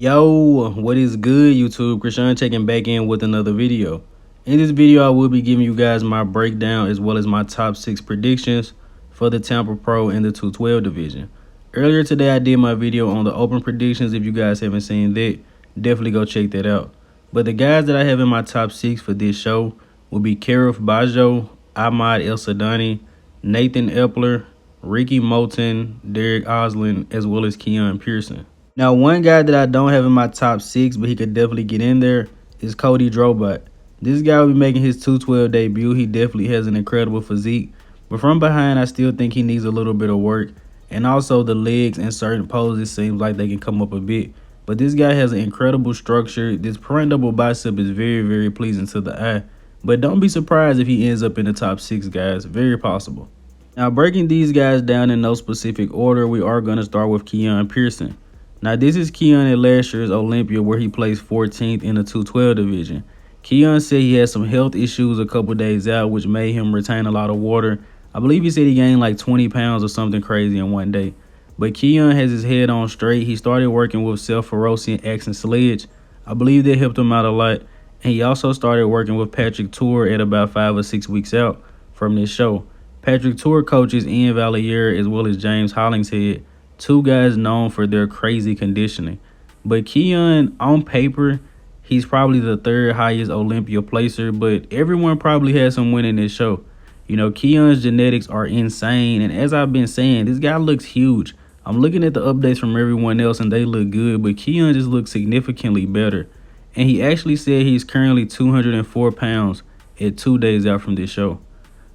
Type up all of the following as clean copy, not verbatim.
Yo, what is good, YouTube? Krishan checking back in with another video. In this video, I will be giving you guys my breakdown as well as my top 6 predictions for the Tampa Pro in the 212 division. Earlier today, I did my video on the open predictions. If you guys haven't seen that, definitely go check that out. But the guys that I have in my top 6 for this show will be Kerrith, Bajjo, Ahmed, Nathan Epler, Rickey, Moten, Derik, Oslan, as well as Keone, Pearson. Now, one guy that I don't have in my top 6, but he could definitely get in there, is Cody Drobot. This guy will be making his 212 debut. He definitely has an incredible physique. But from behind, I still think he needs a little bit of work. And also the legs in certain poses seems like they can come up a bit. But this guy has an incredible structure. This front double bicep is very, very pleasing to the eye. But don't be surprised if he ends up in the top 6, guys. Very possible. Now, breaking these guys down in no specific order, we are going to start with Keone Pearson. Now, this is Keone at last year's Olympia, where he placed 14th in the 212 division. Keone said he had some health issues a couple days out, which made him retain a lot of water. I believe he said he gained like 20 pounds or something crazy in one day. But Keone has his head on straight. He started working with self-ferocious axe and sledge. I believe that helped him out a lot. And he also started working with Patrick Tour at about 5 or 6 weeks out from this show. Patrick Tour coaches Ian Valliere as well as James Hollingshead, two guys known for their crazy conditioning. But Keone, on paper, he's probably the third highest Olympia placer, but everyone probably has him winning this show. You know, Keone's genetics are insane, and as I've been saying, this guy looks huge. I'm looking at the updates from everyone else, and they look good, but Keone just looks significantly better. And he actually said he's currently 204 pounds at 2 days out from this show.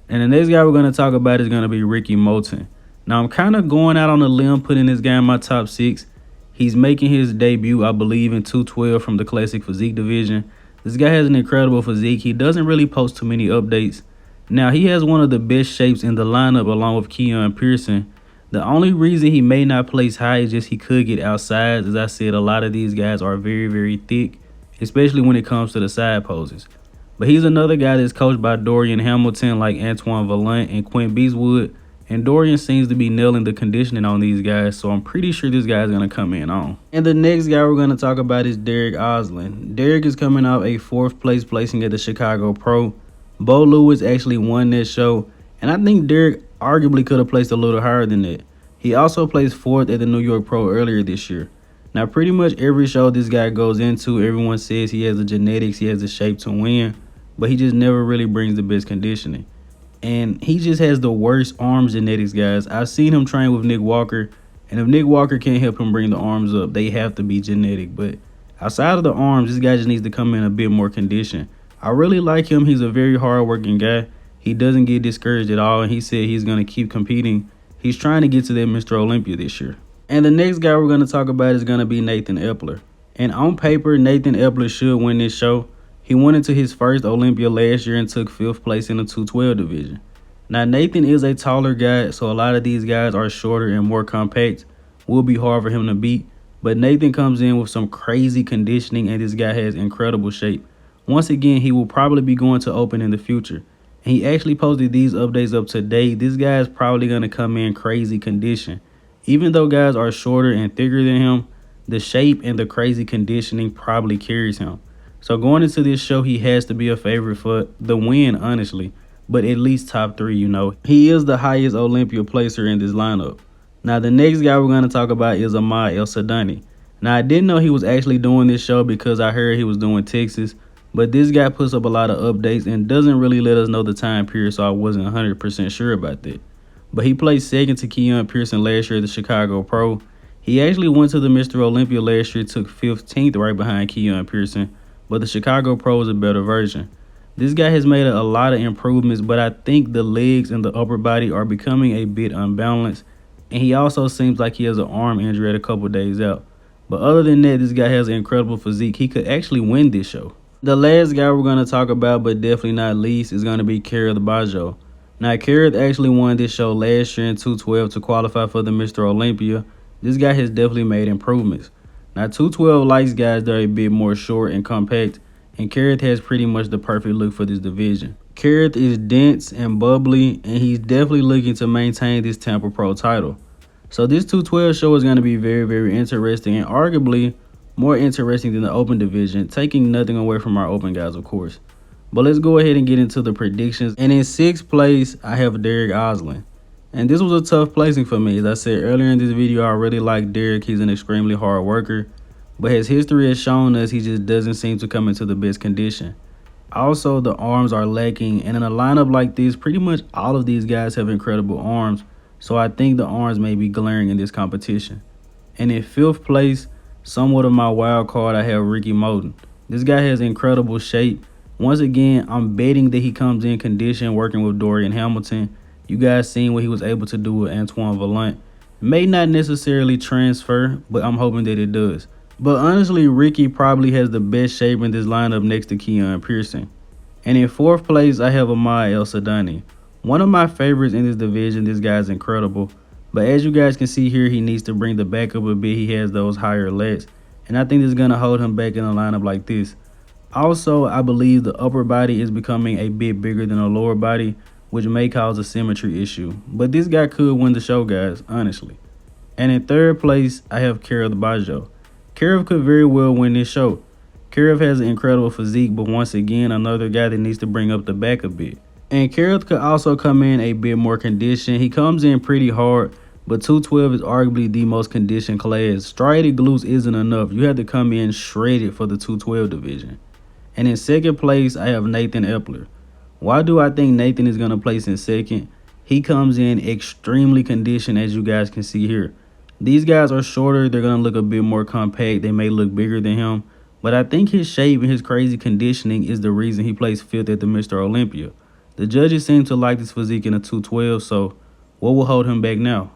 And the next guy we're going to talk about is going to be Rickey Moten. Now, I'm kind of going out on a limb putting this guy in my top 6. He's making his debut, I believe, in 212 from the Classic Physique division. This guy has an incredible physique. He doesn't really post too many updates. Now, he has one of the best shapes in the lineup along with Keone Pearson. The only reason he may not place high is just he could get outside. As I said, a lot of these guys are very, very thick, especially when it comes to the side poses. But he's another guy that's coached by Dorian Hamilton like Antoine Valant and Quinn Beeswood. And Dorian seems to be nailing the conditioning on these guys, so I'm pretty sure this guy's going to come in on. And the next guy we're going to talk about is Derik Oslan. Derik is coming off a 4th place placing at the Chicago Pro. Bo Lewis actually won this show, and I think Derik arguably could have placed a little higher than that. He also placed 4th at the New York Pro earlier this year. Now, pretty much every show this guy goes into, everyone says he has the genetics, he has the shape to win, but he just never really brings the best conditioning. And he just has the worst arms genetics, guys. I've seen him train with Nick Walker, and if Nick Walker can't help him bring the arms up, they have to be genetic. But outside of the arms, this guy just needs to come in a bit more conditioned. I really like him. He's a very hard-working guy. He doesn't get discouraged at all, and he said he's going to keep competing. He's trying to get to that Mr. Olympia this year. And the next guy we're going to talk about is going to be Nathan Epler. And on paper, Nathan Epler should win this show. He went into his first Olympia last year and took 5th place in the 212 division. Now, Nathan is a taller guy, so a lot of these guys are shorter and more compact. Will be hard for him to beat. But Nathan comes in with some crazy conditioning, and this guy has incredible shape. Once again, he will probably be going to open in the future. And he actually posted these updates up today. This guy is probably going to come in crazy condition. Even though guys are shorter and thicker than him, the shape and the crazy conditioning probably carries him. So going into this show, he has to be a favorite for the win, honestly. But at least top 3, you know. He is the highest Olympia placer in this lineup. Now, the next guy we're going to talk about is Ahmed. Now, I didn't know he was actually doing this show because I heard he was doing Texas. But this guy puts up a lot of updates and doesn't really let us know the time period, so I wasn't 100% sure about that. But he placed 2nd to Keone Pearson last year at the Chicago Pro. He actually went to the Mr. Olympia last year, took 15th right behind Keone Pearson. But the Chicago Pro is a better version. This guy has made a lot of improvements, but I think the legs and the upper body are becoming a bit unbalanced. And he also seems like he has an arm injury at a couple days out. But other than that, this guy has an incredible physique. He could actually win this show. The last guy we're going to talk about, but definitely not least, is going to be Kerrith Bajjo. Now, Kerrith actually won this show last year in 212 to qualify for the Mr. Olympia. This guy has definitely made improvements. Now, 212 likes guys that are a bit more short and compact, and Kerrith has pretty much the perfect look for this division. Kerrith is dense and bubbly, and he's definitely looking to maintain this Tampa Pro title. So this 212 show is going to be very, very interesting, and arguably More interesting than the open division, taking nothing away from our open guys, of course. But let's go ahead and get into the predictions. And in 6th place, I have Derik Oslan. And this was a tough placing for me. As I said earlier in this video, I really like Derik. He's an extremely hard worker. But his history has shown us he just doesn't seem to come into the best condition. Also, the arms are lacking. And in a lineup like this, pretty much all of these guys have incredible arms. So I think the arms may be glaring in this competition. And in 5th place, somewhat of my wild card, I have Rickey Moten. This guy has incredible shape. Once again, I'm betting that he comes in condition working with Dorian Hamilton. You guys seen what he was able to do with Antoine Vaillant. May not necessarily transfer, but I'm hoping that it does. But honestly, Rickey probably has the best shape in this lineup next to Keone Pearson. And in 4th place, I have Ahmed El-Sadani. One of my favorites in this division. This guy's incredible. But as you guys can see here, he needs to bring the back up a bit. He has those higher lats. And I think this is going to hold him back in a lineup like this. Also, I believe the upper body is becoming a bit bigger than the lower body, which may cause a symmetry issue. But this guy could win the show, guys, honestly. And in 3rd place, I have Kerrith Bajjo. Kerrith could very well win this show. Kerrith has an incredible physique, but once again, another guy that needs to bring up the back a bit. And Kerrith could also come in a bit more conditioned. He comes in pretty hard, but 212 is arguably the most conditioned class. Striated glutes isn't enough. You have to come in shredded for the 212 division. And in 2nd place, I have Nathan Epler. Why do I think Nathan is going to place in 2nd? He comes in extremely conditioned, as you guys can see here. These guys are shorter. They're going to look a bit more compact. They may look bigger than him. But I think his shape and his crazy conditioning is the reason he placed 5th at the Mr. Olympia. The judges seem to like this physique in a 212, so what will hold him back now?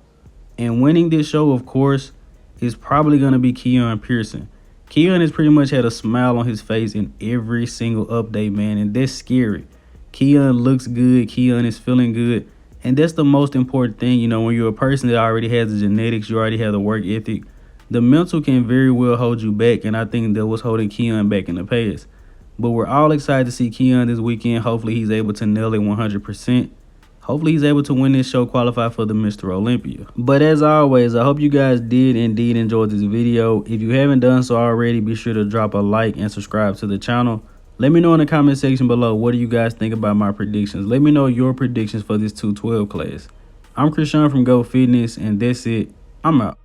And winning this show, of course, is probably going to be Keone Pearson. Keone has pretty much had a smile on his face in every single update, man, and that's scary. Keone looks good. Keone is feeling good. And that's the most important thing, you know, when you're a person that already has the genetics, you already have the work ethic, the mental can very well hold you back, and I think that was holding Keone back in the past. But we're all excited to see Keone this weekend. Hopefully he's able to nail it 100%. Hopefully he's able to win this show, qualify for the Mr. Olympia. But as always, I hope you guys did indeed enjoy this video. If you haven't done so already, be sure to drop a like and subscribe to the channel. Let me know in the comment section below, what do you guys think about my predictions? Let me know your predictions for this 212 class. I'm Keone from Go Fitness, and that's it. I'm out.